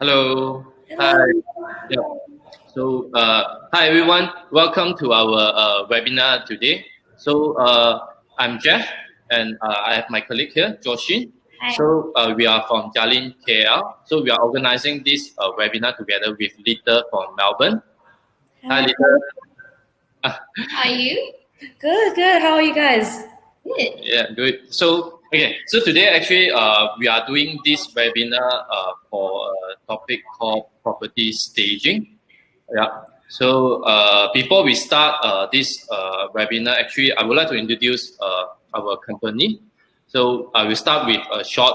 Hello. Hi. Hello. Yeah. Hi everyone. Welcome to our webinar today. I'm Jeff, and I have my colleague here, Joshin. Hi. We are from Jalin KL. So we are organizing this webinar together with Lita from Melbourne. Hi, Lita. How are you? Good. How are you guys? Good. Yeah, good. So today actually we are doing this webinar for a topic called property staging. Yeah. Before we start this webinar, actually I would like to introduce our company. So I will start with a short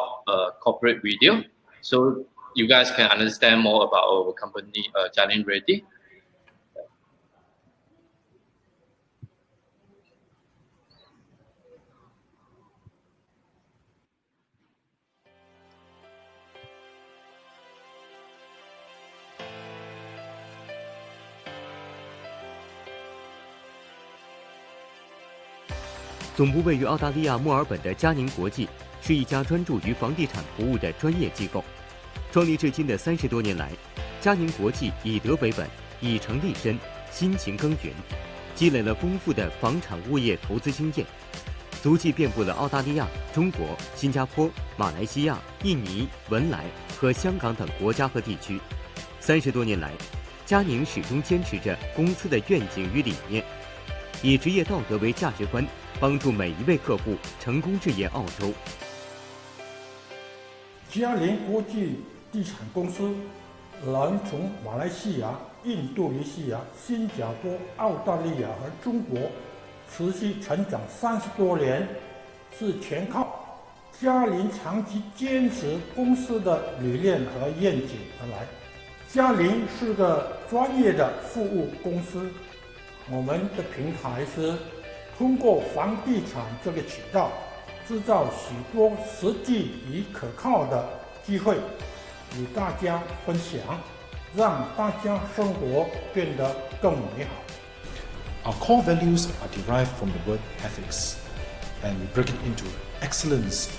corporate video, so you guys can understand more about our company, Jalin Realty.总部位于澳大利亚墨尔本的佳宁国际是一家专注于房地产服务的专业机构。创立至今的30多年来，佳宁国际以德为本，以诚立身，辛勤耕耘，积累了丰富的房产物业投资经验，足迹遍布了澳大利亚、中国、新加坡、马来西亚、印尼、文莱和香港等国家和地区。30多年来，佳宁始终坚持着公司的愿景与理念，以职业道德为价值观，帮助每一位客户成功置业澳洲。佳宁国际地产公司能从马来西亚、印度尼西亚、新加坡、澳大利亚和中国持续成长30多年，是全靠佳宁长期坚持公司的理念和愿景而来。佳宁是个专业的服务公司，我们的平台是通过房地产这个渠道，制造许多实际与可靠的机会，与大家分享，让大家生活变得更美好。 Our core values are derived from the word ethics, and we break it into excellence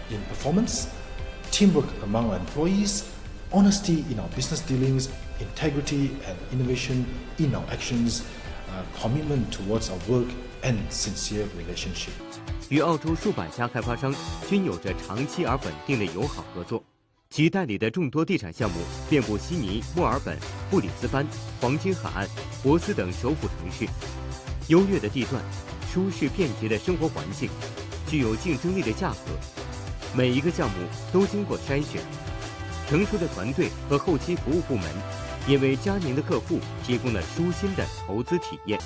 in performance, teamwork among our employees, honesty in our business dealings, integrity and innovation in our actions, commitment towards our work, and sincere relationship. 与澳洲数百家开发商均有着长期而稳定的友好合作，其代理的众多地产项目遍布悉尼、墨尔本、布里斯班、黄金海岸、珀斯等首府城市。优越的地段、舒适便捷的生活环境、具有竞争力的价格，每一个项目都经过筛选。成熟的团队和后期服务部门也为佳宁的客户提供了舒心的投资体验。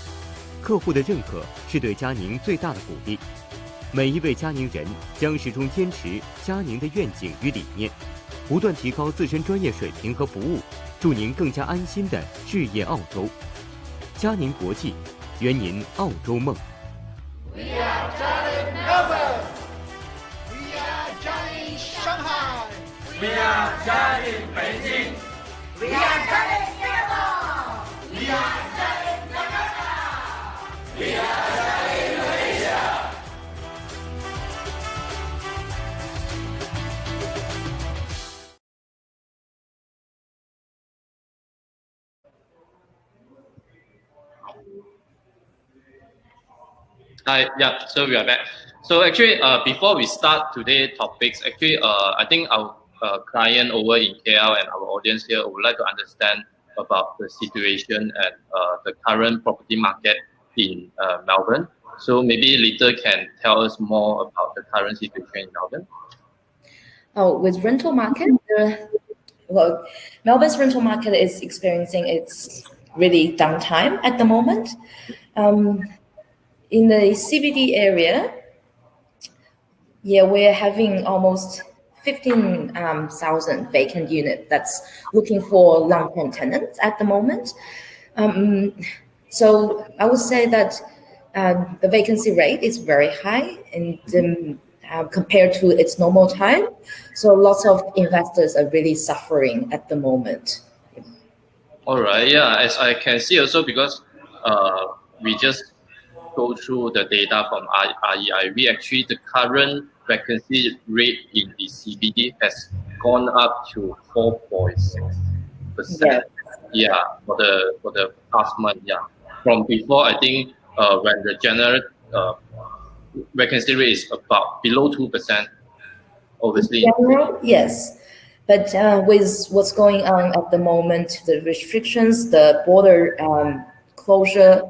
客户的认可是对佳宁最大的鼓励。每一位佳宁人将始终坚持佳宁的愿景与理念，不断提高自身专业水平和服务，祝您更加安心的置业澳洲。佳宁国际，圆您澳洲梦。We are Jalin Melbourne. We are Jalin Shanghai. We are Jalin Beijing. We are Jalin Singapore. We are Jalin Jakarta. We are Jalin Malaysia. Hi, yeah. So we are back. So actually, before we start today's topics, actually, I think our client over in KL and our audience here would like to understand about the situation and the current property market in Melbourne. So maybe Lita can tell us more about the current situation in Melbourne. Oh, with rental market, Melbourne's rental market is experiencing its really downtime at the moment. In the CBD area, we're having almost 15,000 vacant units that's looking for long-term tenants at the moment. So I would say that the vacancy rate is very high and compared to its normal time. So lots of investors are really suffering at the moment. All right, yeah, as I can see also, because we just go through the data from REI, we actually, the current vacancy rate in the CBD has gone up to 4.6%. Yeah, for the past month. Yeah, from before I think when the general vacancy rate is about below 2%. Obviously, in general, yes. But with what's going on at the moment, the restrictions, the border closure,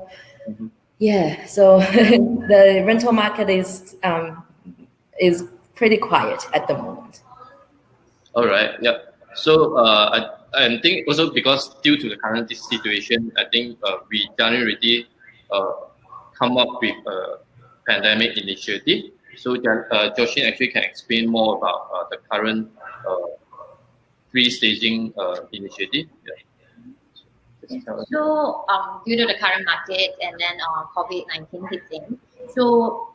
yeah. So the rental market is pretty quiet at the moment. All right. Yeah. So I think also because due to the current situation, I think we Jalin Realty come up with a pandemic initiative. So Joshin actually can explain more about the current free staging initiative. Yeah. So due to the current market and then COVID-19 hitting, so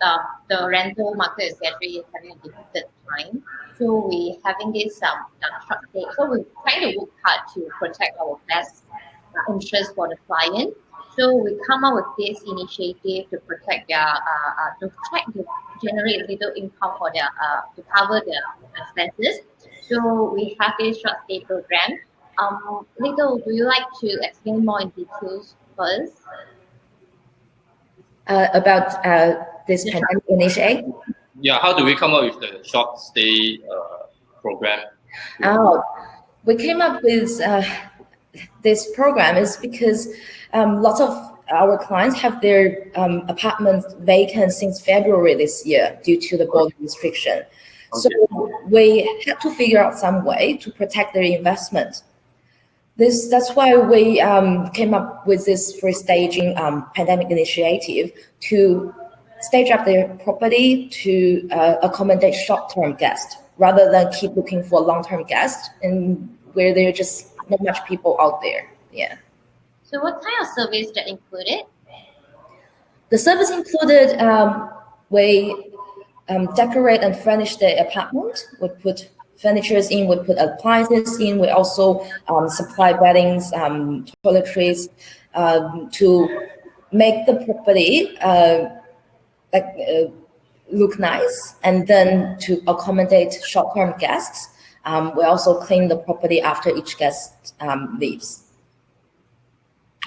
the rental market is actually having a difficult time. So we having this short stay. So we try to work hard to protect our best interest for the client. So we come up with this initiative to protect their to try to generate little income for their to cover their expenses. So we have this short stay program. Little, do you like to explain more in details first? About this pandemic initiative? Yeah, how do we come up with the short stay program? Oh, we came up with this program is because lots of our clients have their apartments vacant since February this year due to the border restriction. Okay. So we had to figure out some way to protect their investment. That's why we came up with this free staging pandemic initiative to stage up their property to accommodate short-term guests rather than keep looking for long-term guests and where there are just not much people out there. Yeah. So what kind of service that included? The service included we decorate and furnish the apartment. We put furnitures in, we put appliances in. We also supply beddings, toiletries to make the property look nice, and then to accommodate short-term guests. We also clean the property after each guest leaves.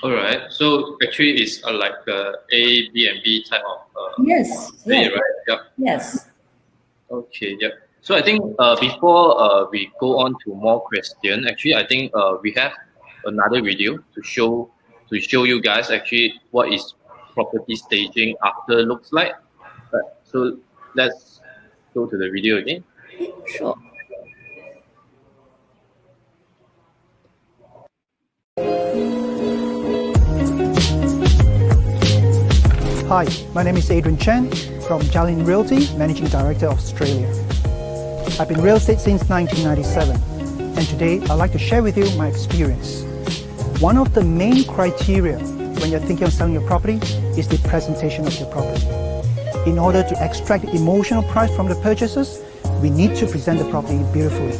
All right. So actually, it's like a Airbnb type of yes. stay, Yeah. right? Yep. Yes. Okay. Yep. So I think before we go on to more questions, actually I think we have another video to show you guys actually what is property staging after looks like. So let's go to the video again. Sure. Hi, my name is Adrian Chen from Jalin Realty, Managing Director of Australia. I've been in real estate since 1997, and today I'd like to share with you my experience. One of the main criteria when you're thinking of selling your property is the presentation of your property. In order to extract the emotional price from the purchasers, we need to present the property beautifully.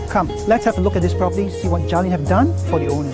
Come, let's have a look at this property, see what Jalin have done for the owners.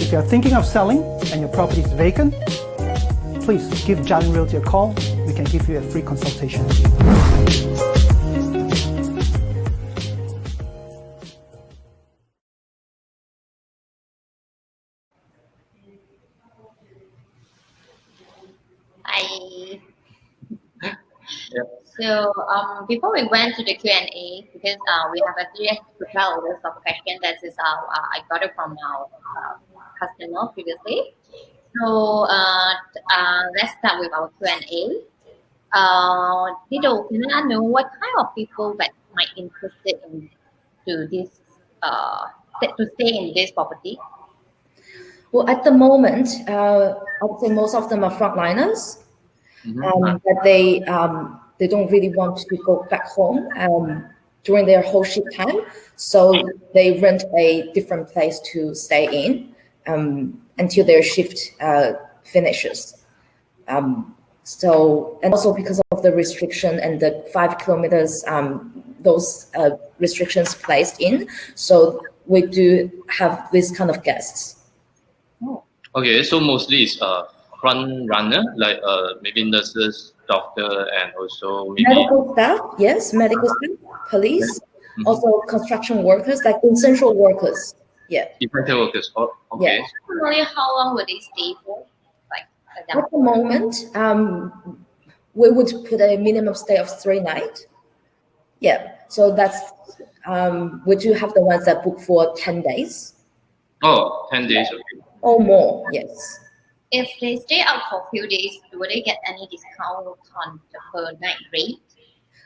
If you're thinking of selling and your property is vacant, please give Jalin Realty a call. We can give you a free consultation. Hi. Yeah. So before we went to the Q&A, because we have actually prepared a list of questions that is I got it from our customer previously. So let's start with our Q&A. Dido, can I know what kind of people that might interested in to this to stay in this property? Well, at the moment, I would say most of them are frontliners, but they don't really want to go back home. during their whole shift time. So they rent a different place to stay in until their shift finishes. So, and also because of the restriction and the 5 kilometers, those restrictions placed in, so we do have this kind of guests. Okay, so mostly it's front runner, like maybe nurses, doctor, and also maybe medical staff. Yes, medical staff, police, also construction workers, like essential workers. Yeah. Essential workers. Oh, okay. Yeah. Normally, how long would they stay for? Like at the moment, we would put a minimum stay of 3 nights. Yeah. So that's we do have the ones that book for 10 days. Oh, 10 days. Okay. Or more. Yes. If they stay out for a few days, do they get any discount on the per night rate?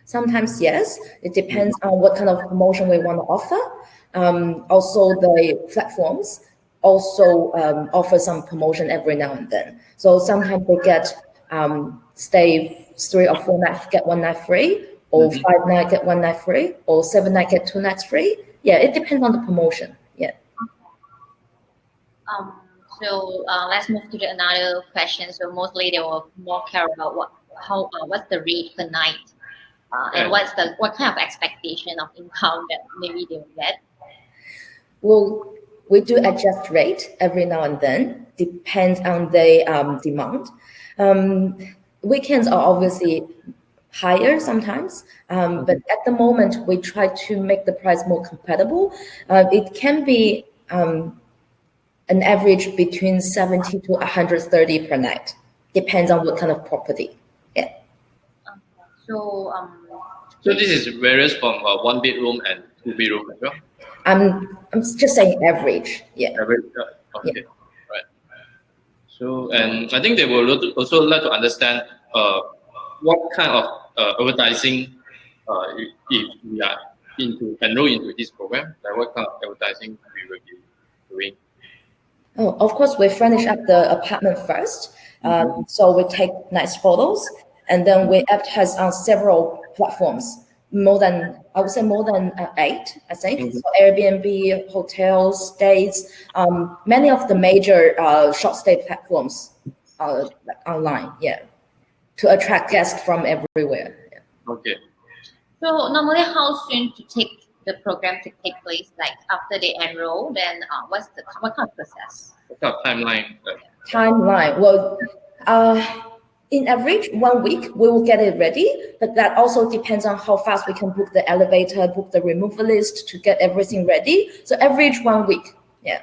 Sometimes yes. It depends on what kind of promotion we want to offer. Also, the platforms also offer some promotion every now and then. So sometimes they get stay 3 or 4 nights, get 1 night free, or 5 nights, get 1 night free, or 7 nights, get 2 nights free. Yeah, it depends on the promotion. Yeah. So let's move to another question. So mostly they will more care about what's the rate per night, and what kind of expectation of income that maybe they will get. Well, we do adjust rate every now and then, depends on the demand. Weekends are obviously higher sometimes, but at the moment we try to make the price more compatible. It can be an average between 70 to 130 per night. Depends on what kind of property. Yeah. So this is various from 1 bedroom and 2 bedroom as well. I'm just saying average. Yeah. Average. Okay. Yeah. Right. So, and I think they will also like to understand what kind of advertising if we are enroll into this program, like what kind of advertising we will be doing. Oh, of course, we furnish up the apartment first. So we take nice photos, and then we advertise on several platforms. I would say more than 8, I think. So Airbnb, hotels, stays, many of the major short stay platforms online, yeah, to attract guests from everywhere. Yeah. Okay. So normally, how soon to take the program to take place? Like after they enroll, then what kind of process? What kind of timeline? Timeline. Well, in average 1 week we will get it ready, but that also depends on how fast we can book the elevator, book the removal list to get everything ready. So average 1 week. Yeah.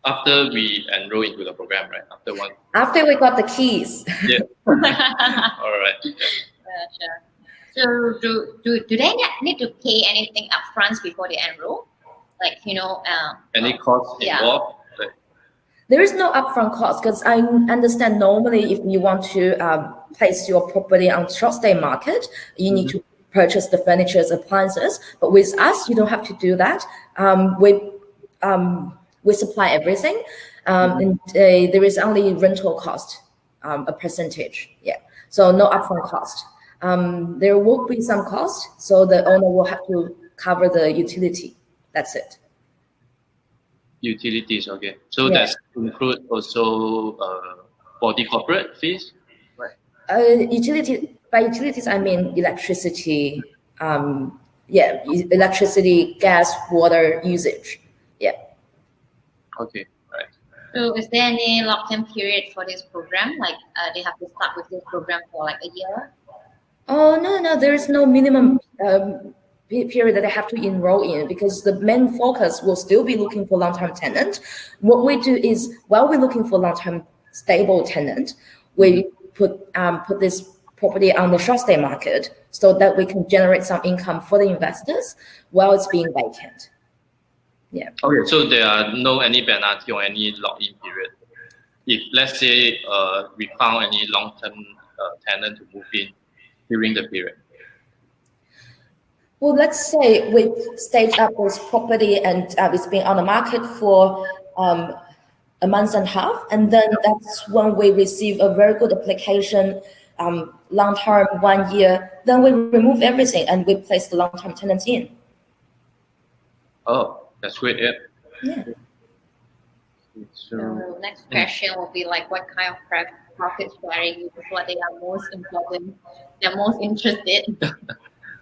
After we enroll into the program, right? After we got the keys. Yeah. All right. Sure. So do they need to pay anything upfront before they enroll? Like any cost involved? There is no upfront cost because I understand normally if you want to place your property on short stay market, you need to purchase the furniture, appliances. But with us, you don't have to do that. We supply everything, and there is only rental cost, a percentage. Yeah, so no upfront cost. There will be some cost, so the owner will have to cover the utility. That's it. Utilities, okay. So that's include also for the corporate fees? Right. By utilities, I mean electricity, electricity, gas, water usage. Yeah. Okay, right. So is there any lock-in period for this program? Like they have to start with this program for like a year? Oh, no, there is no minimum period that they have to enroll in because the main focus will still be looking for long-term tenant. What we do is while we're looking for long-term stable tenant, we put this property on the short stay market so that we can generate some income for the investors while it's being vacant. Yeah. Okay, so there are no any penalty or any lock-in period. If let's say we found any long-term tenant to move in during the period. Well, let's say we stage up this property and it's been on the market for a month and a half, and then that's when we receive a very good application long-term 1 year, then we remove everything and we place the long-term tenants in. Oh, that's great. Yeah. Yeah. So next question will be like, what kind of profit sharing is what they are most important, they're most interested.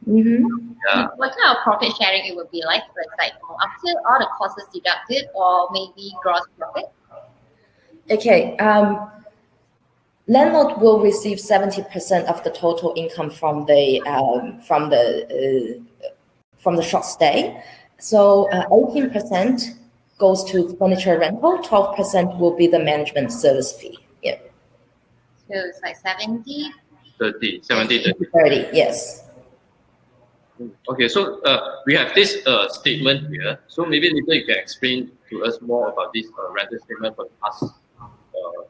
Yeah. What kind of profit sharing it would be like? Like after all the costs deducted, or maybe gross profit? Okay. Landlord will receive 70% of the total income from the short stay. So 18% goes to furniture rental. 12% will be the management service fee. Yeah. So it's like 70. 30, 70, 30. 30. Yes. Okay, so we have this statement here. So maybe later you can explain to us more about this rental statement for the past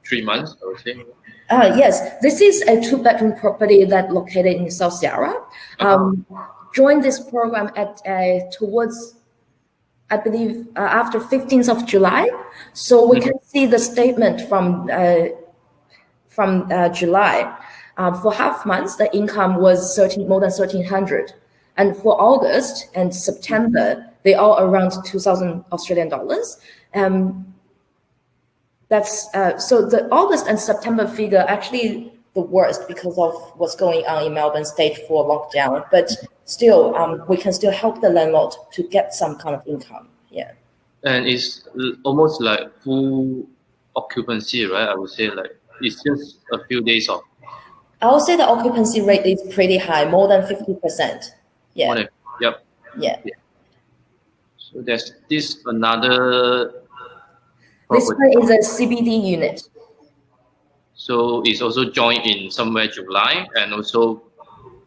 3 months, I would say. Yes, this is a 2-bedroom property that located in South Sierra. Joined this program at towards, I believe, after 15th of July. So we can see the statement from July. For half months, the income was more than 1,300. And for August and September, they are around 2,000 Australian dollars. That's so the August and September figure actually the worst because of what's going on in Melbourne stage 4 lockdown. But still, we can still help the landlord to get some kind of income. Yeah. And it's almost like full occupancy, right? I would say like it's just a few days off. I would say the occupancy rate is pretty high, more than 50%. Yeah. Yep. Yeah. So there's this another property. This one is a CBD unit. So it's also joined in somewhere July, and also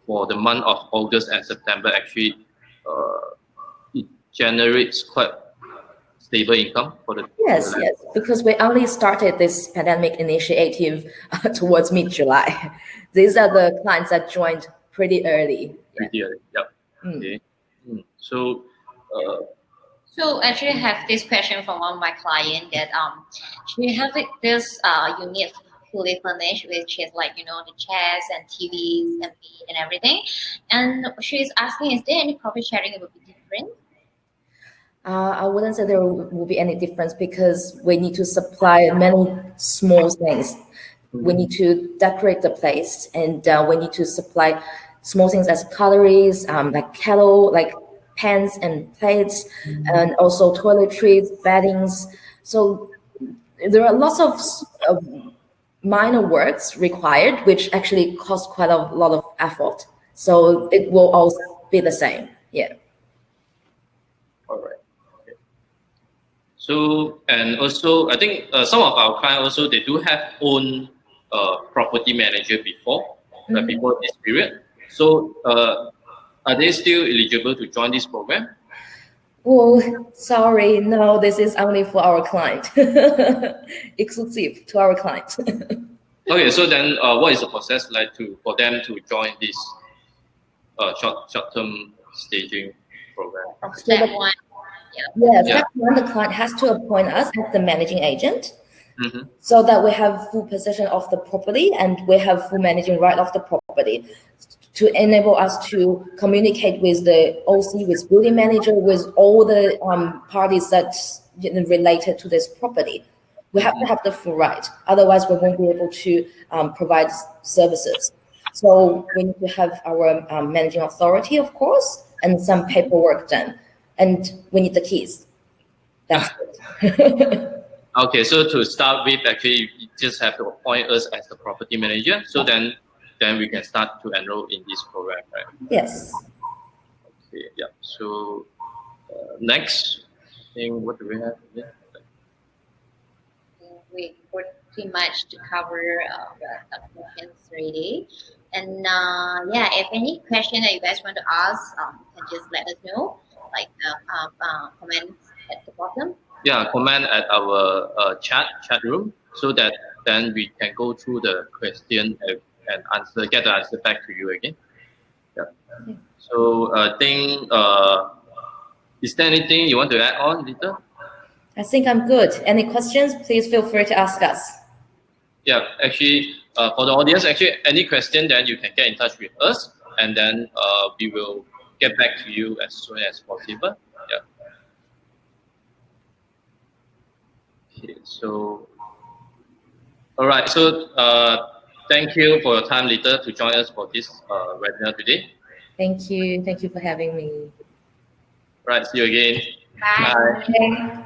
for the month of August and September, actually, it generates quite stable income for the. Yes, because we only started this pandemic initiative towards mid-July. These are the clients that joined pretty early. Pretty early, yep. Okay. So. So actually, I have this question from one of my clients that she has this unit fully furnished, which is like the chairs and TVs and everything, and she's asking, is there any profit sharing that would be different? I wouldn't say there will be any difference because we need to supply many small things. We need to decorate the place, and we need to supply small things as cutleries, like kettle, like pans and plates, and also toiletries, beddings. So there are lots of minor works required, which actually cost quite a lot of effort. So it will also be the same. Yeah. All right. Okay. So, and also, I think some of our clients also, they do have own property manager before this period. So, are they still eligible to join this program? Oh, sorry. No, this is only for our client. Exclusive to our client. Okay, so then what is the process like for them to join this short-term staging program? Step 1. Yes, step 1, the client has to appoint us as the managing agent. So that we have full possession of the property and we have full managing right of the property to enable us to communicate with the OC, with building manager, with all the parties that related to this property. We have to have the full right. Otherwise, we won't be able to provide services. So we need to have our managing authority, of course, and some paperwork done. And we need the keys. That's it. Okay, so to start with, actually, you just have to appoint us as the property manager. So then we can start to enroll in this program, right? Yes. Okay, yeah. So next thing, what do we have here? We pretty much to cover the questions already. And yeah, if any question that you guys want to ask, you can just let us know, like comment at the bottom. Yeah, comment at our chat room, so that then we can go through the question and get the answer back to you again. Yeah. So I think, is there anything you want to add on, Lita? I think I'm good. Any questions? Please feel free to ask us. Yeah, actually, for the audience, actually, any question, then you can get in touch with us, and then we will get back to you as soon as possible. Yeah. Okay, so, all right. So, thank you for your time, Lita, to join us for this webinar today. Thank you. Thank you for having me. Right. See you again. Bye. Bye.